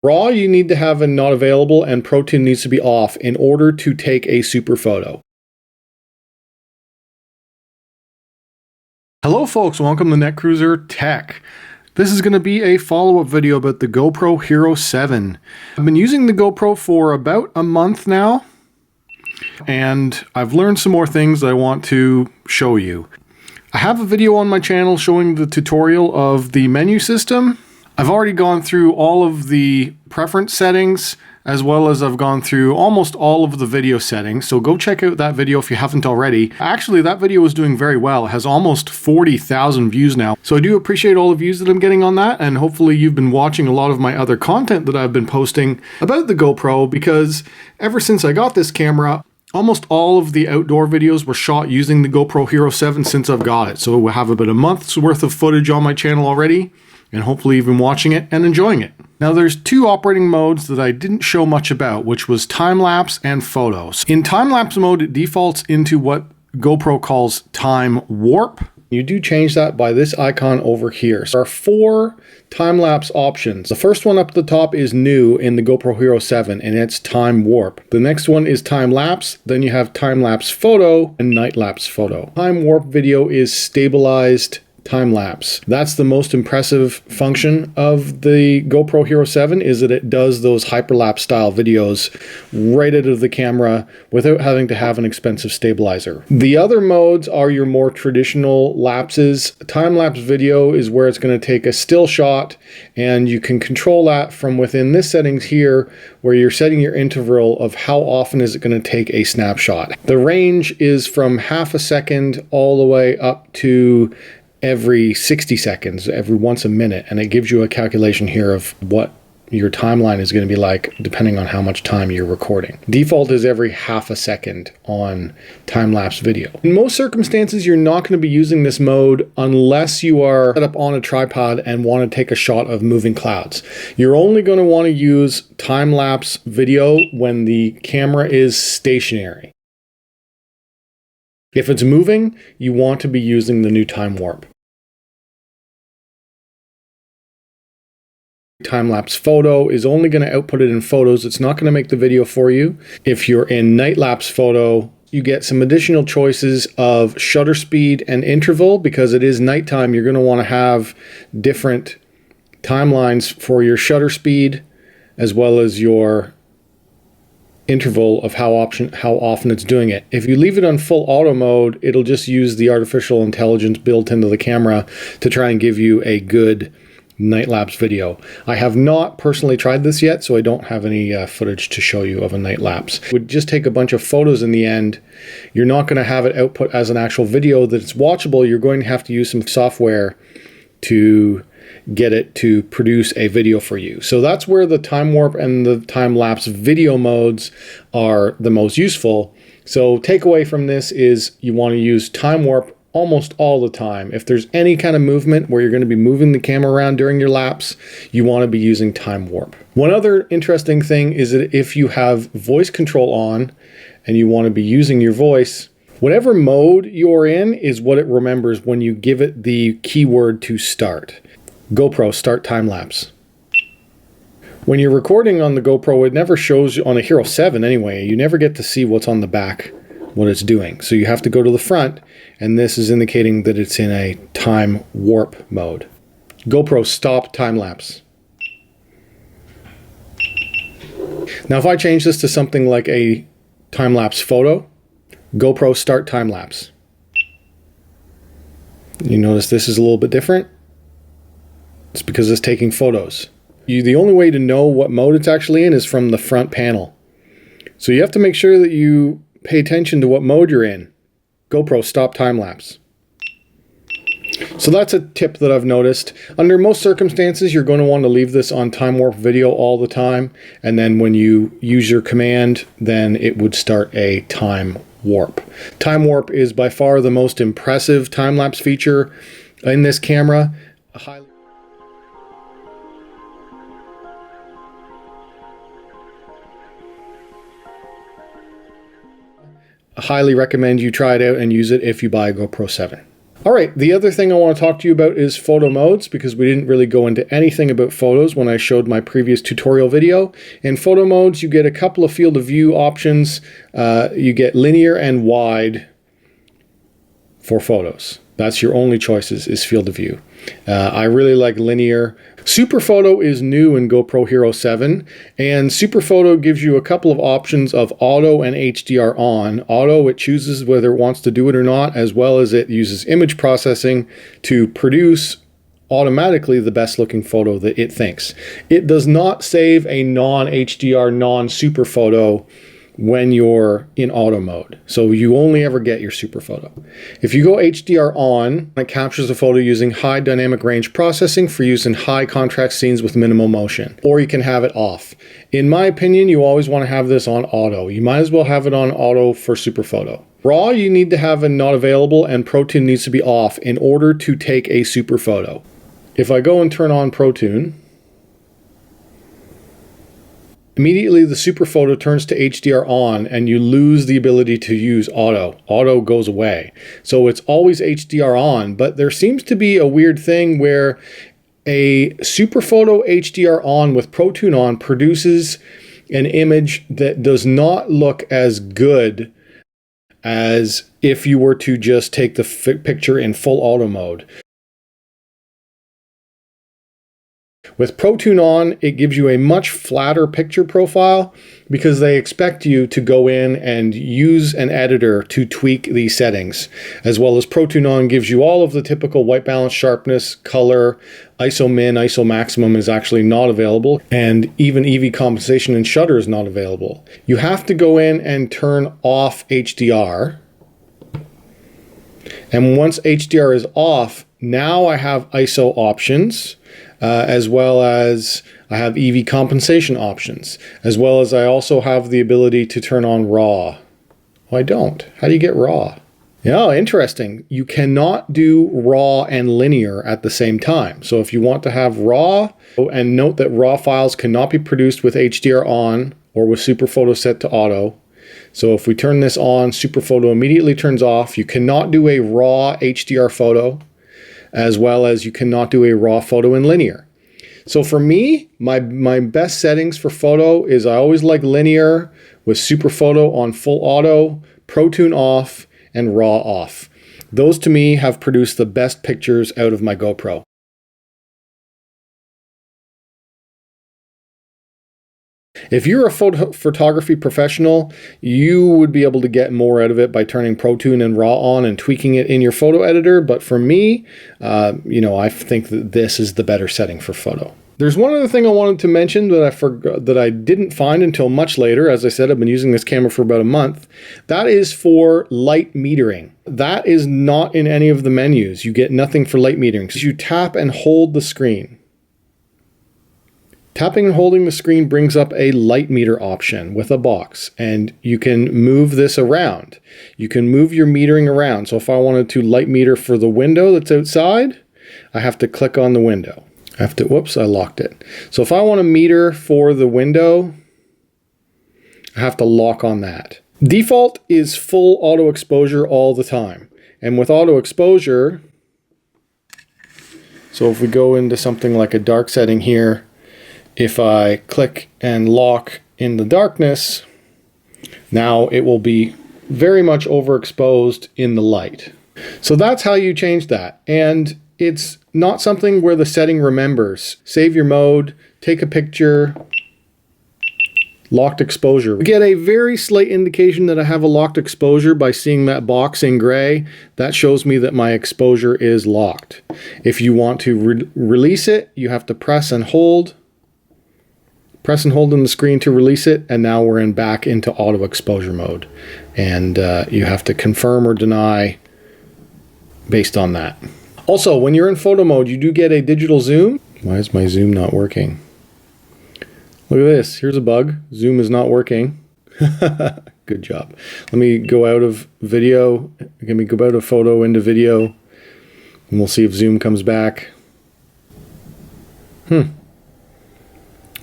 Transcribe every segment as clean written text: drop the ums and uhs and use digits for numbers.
RAW you need to have a not available, and Protune needs to be off in order to take a super photo. Hello folks, welcome to Netcruzer Tech. This is going to be a follow-up video about the GoPro Hero 7. I've been using the GoPro for about a month now, and I've learned some more things that I want to show you. I have a video on my channel showing the tutorial of the menu system. I've already gone through all of the preference settings, as well as I've gone through almost all of the video settings, so go check out that video if you haven't already. Actually, that video is doing very well. It has almost 40,000 views now, so I do appreciate all the views that I'm getting on that, and hopefully you've been watching a lot of my other content that I've been posting about the GoPro, because ever since I got this camera, almost all of the outdoor videos were shot using the GoPro Hero 7 since I've got it. So we'll have about a month's worth of footage on my channel already, and hopefully you've been watching it and enjoying it. Now there's two operating modes that I didn't show much about, which was time-lapse and photos. In time-lapse mode, it defaults into what GoPro calls time warp. You do change that by this icon over here. So there are four time-lapse options. The first one up at the top is new in the GoPro Hero 7, and it's time warp. The next one is time-lapse, then you have time-lapse photo and night-lapse photo. Time warp video is stabilized time-lapse. That's the most impressive function of the GoPro Hero 7, is that it does those hyperlapse style videos right out of the camera without having to have an expensive stabilizer. The other modes are your more traditional lapses. Time-lapse video is where it's going to take a still shot, and you can control that from within this settings here, where you're setting your interval of how often is it going to take a snapshot. The range is from half a second all the way up to every 60 seconds, every once a minute, and it gives you a calculation here of what your timeline is going to be like depending on how much time you're recording. Default is every half a second on time-lapse video. In most circumstances, you're not going to be using this mode unless you are set up on a tripod and want to take a shot of moving clouds. You're only going to want to use time-lapse video when the camera is stationary. If it's moving, you want to be using the new time warp. Time-lapse photo is only going to output it in photos. It's not going to make the video for you. If you're in night-lapse photo, you get some additional choices of shutter speed and interval. Because it is nighttime, you're going to want to have different timelines for your shutter speed as well as your interval of how often it's doing it. If you leave it on full auto mode, it'll just use the artificial intelligence built into the camera to try and give you a good night-lapse video. I have not personally tried this yet, so I don't have any footage to show you of a night-lapse. It would just take a bunch of photos in the end. You're not going to have it output as an actual video that's watchable. You're going to have to use some software to get it to produce a video for you. So that's where the time warp and the time-lapse video modes are the most useful. So takeaway from this is you want to use time warp almost all the time. If there's any kind of movement where you're going to be moving the camera around during your lapse, you want to be using time warp. One other interesting thing is that if you have voice control on and you want to be using your voice, whatever mode you're in is what it remembers when you give it the keyword to start. GoPro, start time-lapse. When you're recording on the GoPro, it never shows you, on a Hero 7 anyway, you never get to see what's on the back, what it's doing. So you have to go to the front, and this is indicating that it's in a time warp mode. GoPro, stop time-lapse. Now if I change this to something like a time-lapse photo, GoPro, start time-lapse. You notice this is a little bit different. It's because it's taking photos. The only way to know what mode it's actually in is from the front panel. So you have to make sure that you pay attention to what mode you're in. GoPro, stop time-lapse. So that's a tip that I've noticed. Under most circumstances, you're going to want to leave this on time warp video all the time. And then when you use your command, then it would start a time warp. Time warp is by far the most impressive time-lapse feature in this camera. I highly recommend you try it out and use it if you buy a GoPro 7. All right, the other thing I want to talk to you about is photo modes, because we didn't really go into anything about photos when I showed my previous tutorial video. In photo modes, you get a couple of field of view options. You get linear and wide for photos. That's your only choices, is field of view. I really like linear. Super Photo is new in GoPro Hero 7, and Super Photo gives you a couple of options of auto and HDR on. Auto, it chooses whether it wants to do it or not, as well as it uses image processing to produce automatically the best looking photo that it thinks. It does not save a non-HDR, non-super photo when you're in auto mode. So you only ever get your super photo. If you go HDR on, it captures the photo using high dynamic range processing for use in high contrast scenes with minimal motion. Or you can have it off. In my opinion, you always want to have this on auto. You might as well have it on auto for super photo. RAW, you need to have it not available, and Protune needs to be off in order to take a super photo. If I go and turn on Protune, immediately the super photo turns to HDR on and you lose the ability to use auto. Auto goes away. So it's always HDR on, but there seems to be a weird thing where a super photo HDR on with Protune on produces an image that does not look as good as if you were to just take the picture in full auto mode. With Protune on, it gives you a much flatter picture profile because they expect you to go in and use an editor to tweak these settings. As well as Protune on gives you all of the typical white balance, sharpness, color, ISO min, ISO maximum is actually not available, and even EV compensation and shutter is not available. You have to go in and turn off HDR. And once HDR is off, now I have ISO options. As well as I have EV compensation options, as well as I also have the ability to turn on RAW. Oh, I don't. How do you get RAW? Yeah, interesting. You cannot do RAW and linear at the same time. So if you want to have RAW, and note that RAW files cannot be produced with HDR on or with Super Photo set to auto. So if we turn this on, Super Photo immediately turns off. You cannot do a RAW HDR photo, as well as you cannot do a RAW photo in linear. So for me, my best settings for photo is I always like linear with Super Photo on full auto, Protune off, and RAW off. Those to me have produced the best pictures out of my GoPro. If you're a photography professional, you would be able to get more out of it by turning Protune and RAW on and tweaking it in your photo editor. But for me, I think that this is the better setting for photo. There's one other thing I wanted to mention that I forgot, that I didn't find until much later. As I said, I've been using this camera for about a month. That is for light metering. That is not in any of the menus. You get nothing for light metering. So you tap and hold the screen. Tapping and holding the screen brings up a light meter option with a box, and you can move this around. You can move your metering around. So if I wanted to light meter for the window that's outside, I have to click on the window. Whoops, I locked it. So if I want to meter for the window, I have to lock on that. Default is full auto exposure all the time. And with auto exposure, so if we go into something like a dark setting here, if I click and lock in the darkness, now it will be very much overexposed in the light. So that's how you change that. And it's not something where the setting remembers. Save your mode, take a picture, locked exposure. We get a very slight indication that I have a locked exposure by seeing that box in gray. That shows me that my exposure is locked. If you want to release it, you have to press and hold. Press and hold on the screen to release it, and now we're back into auto exposure mode. And you have to confirm or deny based on that. Also, when you're in photo mode, you do get a digital zoom. Why is my zoom not working? Look at this. Here's a bug. Zoom is not working. Good job. Let me go out of video. Let me go out of photo into video, and we'll see if zoom comes back.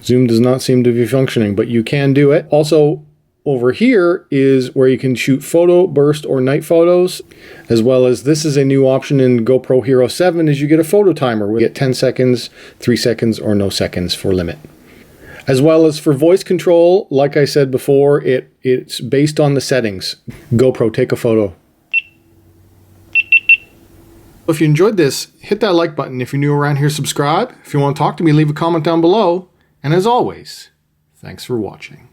Zoom does not seem to be functioning, but you can do it. Also, over here is where you can shoot photo, burst, or night photos, as well as this is a new option in GoPro Hero 7 is you get a photo timer. We get 10 seconds, 3 seconds, or no seconds for limit. As well as for voice control, like I said before, it's based on the settings. GoPro, take a photo. If you enjoyed this, hit that like button. If you're new around here, subscribe. If you want to talk to me, leave a comment down below. And as always, thanks for watching.